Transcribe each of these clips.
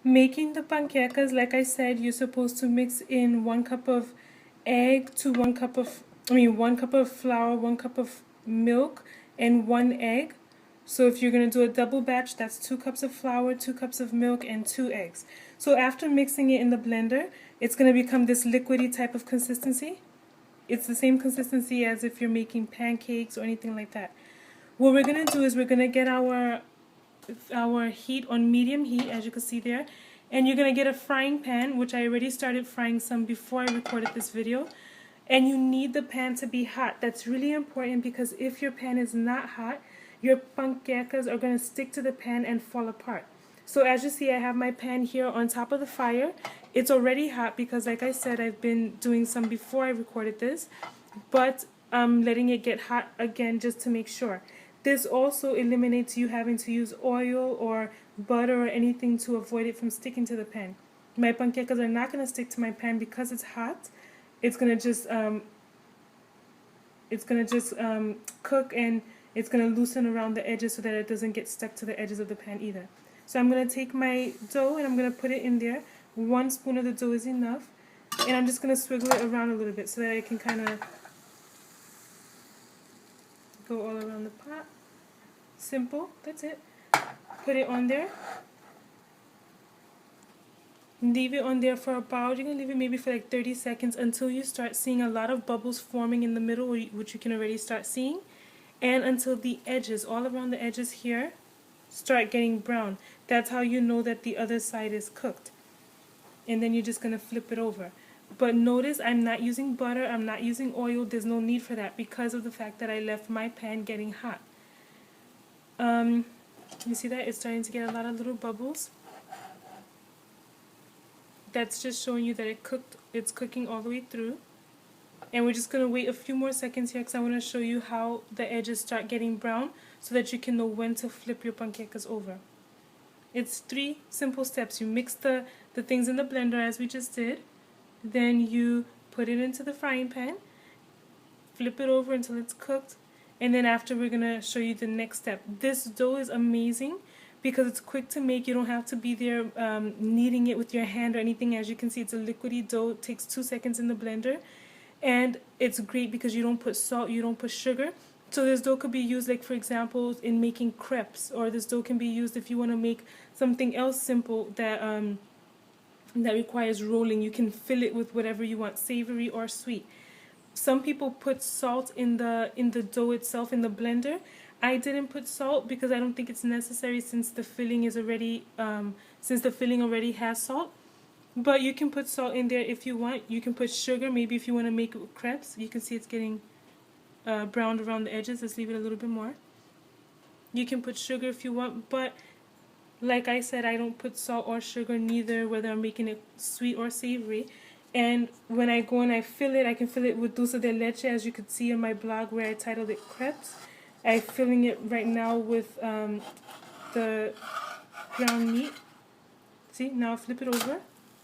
Making the panquecas, like I said, you're supposed to mix in 1 cup of egg to 1 cup of flour, 1 cup of milk, and 1 egg. So if you're going to do a double batch, that's 2 cups of flour, 2 cups of milk, and 2 eggs. So after mixing it in the blender, it's going to become this liquidy type of consistency. It's the same consistency as if you're making pancakes or anything like that. What we're going to do is we're going to get our heat on medium heat, as you can see there, and you're going to get a frying pan, which I already started frying some before I recorded this video. And you need the pan to be hot. That's really important, because if your pan is not hot, your panquecas are going to stick to the pan and fall apart. So as you see, I have my pan here on top of the fire. It's already hot because, like I said, I've been doing some before I recorded this, but I'm letting it get hot again just to make sure. This also eliminates you having to use oil or butter or anything to avoid it from sticking to the pan. My panquecas are not going to stick to my pan because it's hot. It's going to just cook, and it's going to loosen around the edges so that it doesn't get stuck to the edges of the pan either. So I'm going to take my dough and I'm going to put it in there. 1 spoon of the dough is enough. And I'm just going to swiggle it around a little bit so that it can kind of go all around the pot. Simple, that's it. Put it on there. Leave it on there for about, you're going to leave it maybe for like 30 seconds until you start seeing a lot of bubbles forming in the middle, which you can already start seeing. And until the edges, all around the edges here, start getting brown. That's how you know that the other side is cooked. And then you're just going to flip it over. But notice I'm not using butter, I'm not using oil. There's no need for that because of the fact that I left my pan getting hot. You see that? It's starting to get a lot of little bubbles. That's just showing you that it's cooking all the way through. And we're just going to wait a few more seconds here because I want to show you how the edges start getting brown so that you can know when to flip your panquecas over. It's 3 simple steps. You mix the things in the blender as we just did. Then you put it into the frying pan. Flip it over until it's cooked. And then after, we're going to show you the next step. This dough is amazing because it's quick to make. You don't have to be there kneading it with your hand or anything. As you can see, it's a liquidy dough. It takes 2 seconds in the blender. And it's great because you don't put salt, you don't put sugar. So this dough could be used, like for example, in making crepes, or this dough can be used if you want to make something else simple that that requires rolling. You can fill it with whatever you want, savory or sweet. Some people put salt in the dough itself in the blender. I didn't put salt because I don't think it's necessary since the filling is already already has salt. But you can put salt in there if you want. You can put sugar, maybe if you want to make it with crepes. You can see it's getting browned around the edges. Let's leave it a little bit more. You can put sugar if you want, but like I said, I don't put salt or sugar neither, whether I'm making it sweet or savory. And when I go and I fill it, I can fill it with dulce de leche, as you could see in my blog where I titled it crepes. I'm filling it right now with the ground meat. See, now I'll flip it over.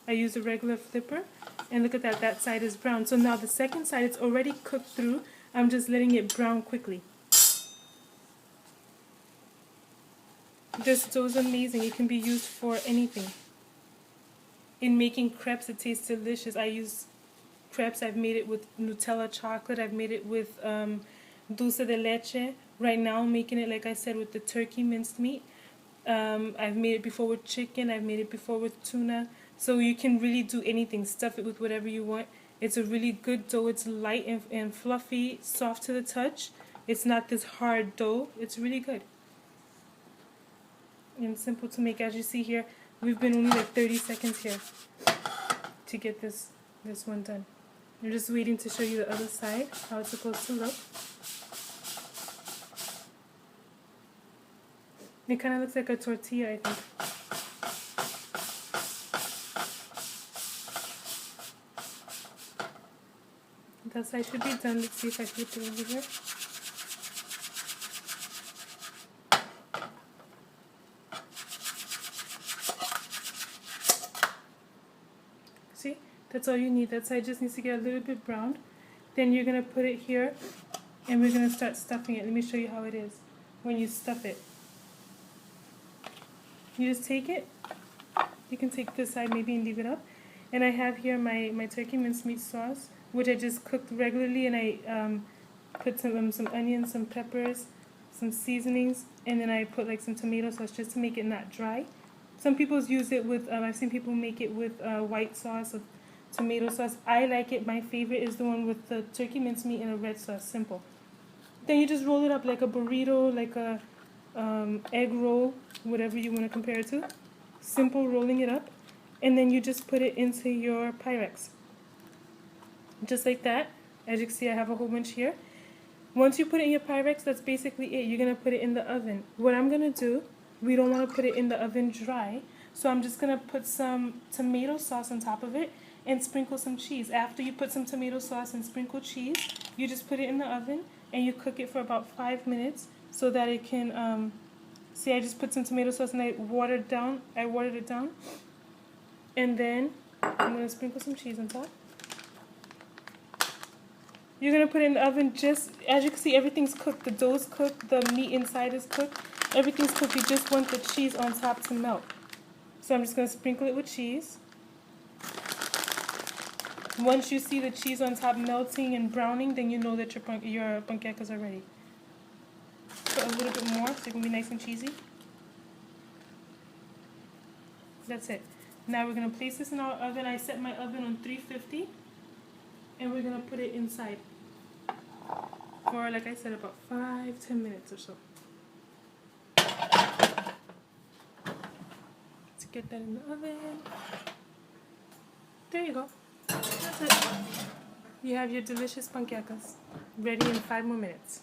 I use a regular flipper, and look at that, that side is brown. So now the second side, it's already cooked through. I'm just letting it brown quickly. This dough is amazing. It can be used for anything. In making crepes, it tastes delicious. I use crepes. I've made it with Nutella chocolate. I've made it with dulce de leche. Right now I'm making it, like I said, with the turkey minced meat. I've made it before with chicken. I've made it before with tuna. So you can really do anything. Stuff it with whatever you want. It's a really good dough. It's light and fluffy, soft to the touch. It's not this hard dough. It's really good. And simple to make. As you see here, we've been only like 30 seconds here to get this one done. I'm just waiting to show you the other side, how it's supposed to look. It kind of looks like a tortilla, I think. That side should be done. Let's see if I flip it over here. See? That's all you need. That side just needs to get a little bit browned. Then you're going to put it here, and we're going to start stuffing it. Let me show you how it is when you stuff it. You just take it, You can take this side maybe and leave it up. And I have here my turkey mincemeat sauce, which I just cooked regularly, and I put some onions, some peppers, some seasonings, and then I put like some tomato sauce just to make it not dry. Some people use it with, I've seen people make it with white sauce or tomato sauce. I like it. My favorite is the one with the turkey mincemeat and a red sauce. Simple. Then you just roll it up like a burrito, like a egg roll, whatever you want to compare it to. Simple rolling it up. And then you just put it into your Pyrex. Just like that. As you can see, I have a whole bunch here. Once you put it in your Pyrex, that's basically it. You're going to put it in the oven. What I'm going to do, we don't want to put it in the oven dry. So I'm just going to put some tomato sauce on top of it and sprinkle some cheese. After you put some tomato sauce and sprinkle cheese, you just put it in the oven and you cook it for about 5 minutes so that it can, see, I just put some tomato sauce and I watered it down. And then I'm going to sprinkle some cheese on top. You're going to put it in the oven just, as you can see, everything's cooked. The dough's cooked, the meat inside is cooked. Everything's cooked. You just want the cheese on top to melt. So I'm just going to sprinkle it with cheese. Once you see the cheese on top melting and browning, then you know that your panquecas are ready. Put a little bit more so it can be nice and cheesy. That's it. Now we're going to place this in our oven. I set my oven on 350. And we're going to put it inside for, like I said, about 5-10 minutes or so. Let's get that in the oven. There you go. That's it. You have your delicious panquecas ready in 5 more minutes.